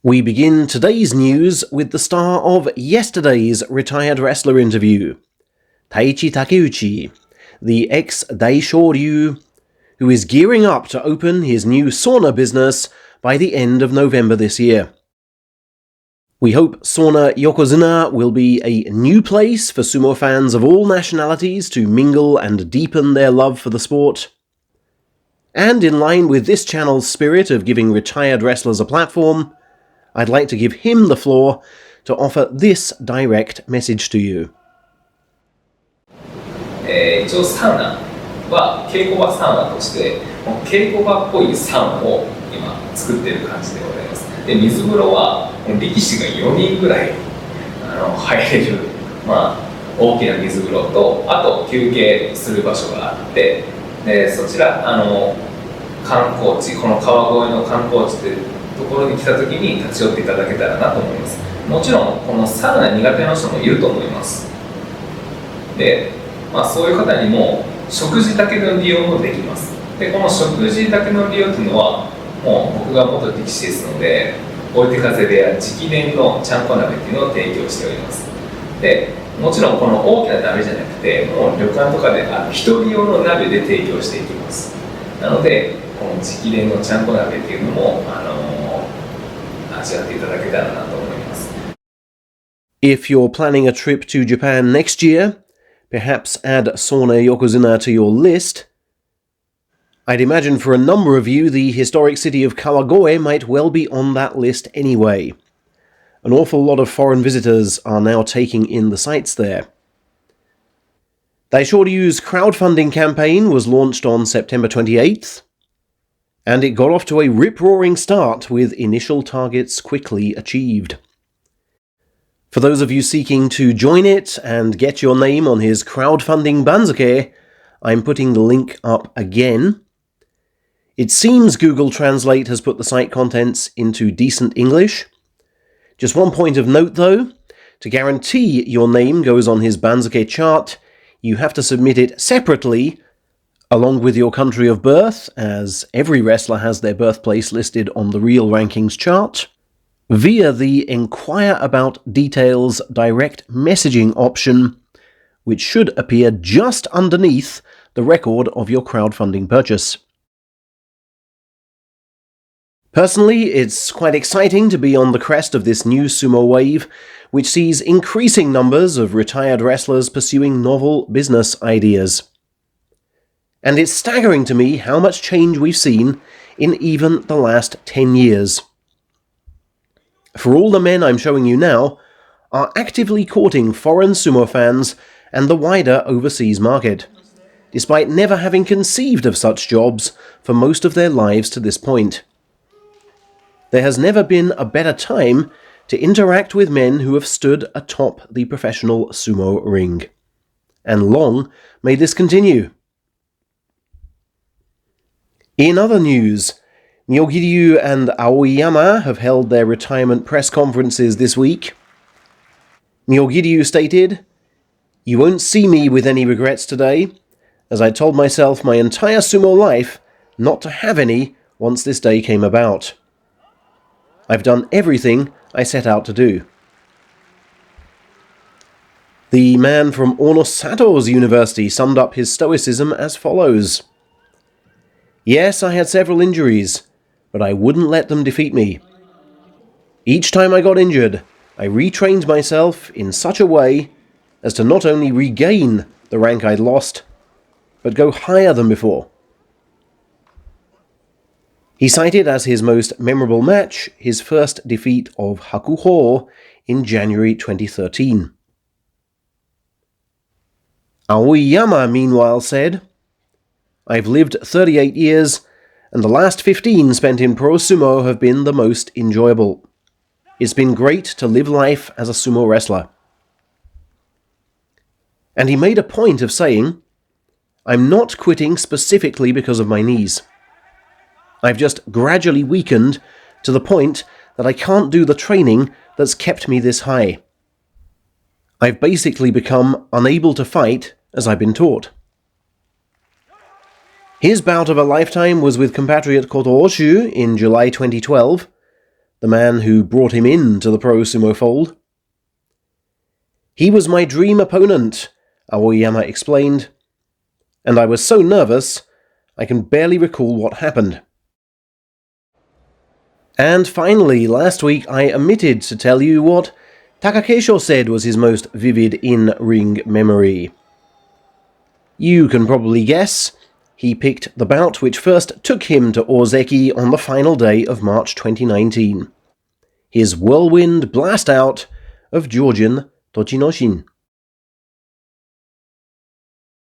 We begin today's news with the star of yesterday's retired wrestler interview, Taichi Takeuchi, the ex-Daishoryu, who is gearing up to open his new sauna business by the end of November this year. We hope Sauna Yokozuna will be a new place for sumo fans of all nationalities to mingle and deepen their love for the sport. And in line with this channel's spirit of giving retired wrestlers a platform, I'd like to give him the floor to offer this direct message to you. 一応サウナは稽古場サウナとして稽古場っぽいサウナを今作っている感じでございます。で、水風呂は力士が4人ぐらい入れる、大きな水風呂と、あと休憩する場所があって、でそちら観光地、この川越の観光地というところに来た時に立ち寄っていただけたらなと思います。もちろんこのサウナ苦手な人もいると思います。で、そういう方にも食事だけの利用もできます。で、この食事だけの利用というのはもう僕が元力士ですので、追い手風部屋直伝のちゃんこ鍋っていうのを提供しております。で、もちろんこの大きな鍋じゃなくて、もう旅館とかで一人用の鍋で提供していきます。なのでこの直伝のちゃんこ鍋っていうのも味わっていただけたらなと思います。 If you're planning a trip to Japan next year, perhaps add Sauna Yokozuna to your list. I'd imagine for a number of you, the historic city of Kawagoe might well be on that list anyway. An awful lot of foreign visitors are now taking in the sights there. Daishoryu's crowdfunding campaign was launched on September 28th, and it got off to a rip-roaring start with initial targets quickly achieved. For those of you seeking to join it and get your name on his crowdfunding banzuke, I'm putting the link up again. It seems Google Translate has put the site contents into decent English. Just one point of note though, to guarantee your name goes on his banzuke chart, you have to submit it separately, along with your country of birth, as every wrestler has their birthplace listed on the Real Rankings chart, via the Enquire About Details direct messaging option, which should appear just underneath the record of your crowdfunding purchase. Personally, it's quite exciting to be on the crest of this new sumo wave, which sees increasing numbers of retired wrestlers pursuing novel business ideas. And it's staggering to me how much change we've seen in even the last 10 years. For all the men I'm showing you now are actively courting foreign sumo fans and the wider overseas market, despite never having conceived of such jobs for most of their lives to this point. There has never been a better time to interact with men who have stood atop the professional sumo ring. And long may this continue. In other news, Myogiryu and Aoiyama have held their retirement press conferences this week. Myogiryu stated, "You won't see me with any regrets today, as I told myself my entire sumo life not to have any once this day came about. I've done everything I set out to do." The man from Onosato's University summed up his stoicism as follows. "Yes, I had several injuries, but I wouldn't let them defeat me. Each time I got injured, I retrained myself in such a way as to not only regain the rank I'd lost, but go higher than before." He cited as his most memorable match his first defeat of Hakuho in January 2013. Aoiyama, meanwhile, said, "I've lived 38 years, and the last 15 spent in pro sumo have been the most enjoyable. It's been great to live life as a sumo wrestler." And he made a point of saying, "I'm not quitting specifically because of my knees. I've just gradually weakened to the point that I can't do the training that's kept me this high. I've basically become unable to fight as I've been taught." His bout of a lifetime was with compatriot Koto Oshu in July 2012, the man who brought him into the pro sumo fold. "He was my dream opponent," Aoiyama explained, "and I was so nervous, I can barely recall what happened." And finally, last week I omitted to tell you what Takakeisho said was his most vivid in-ring memory. You can probably guess. He picked the bout which first took him to Ozeki on the final day of March 2019. His whirlwind blast out of Georgian Tochinoshin.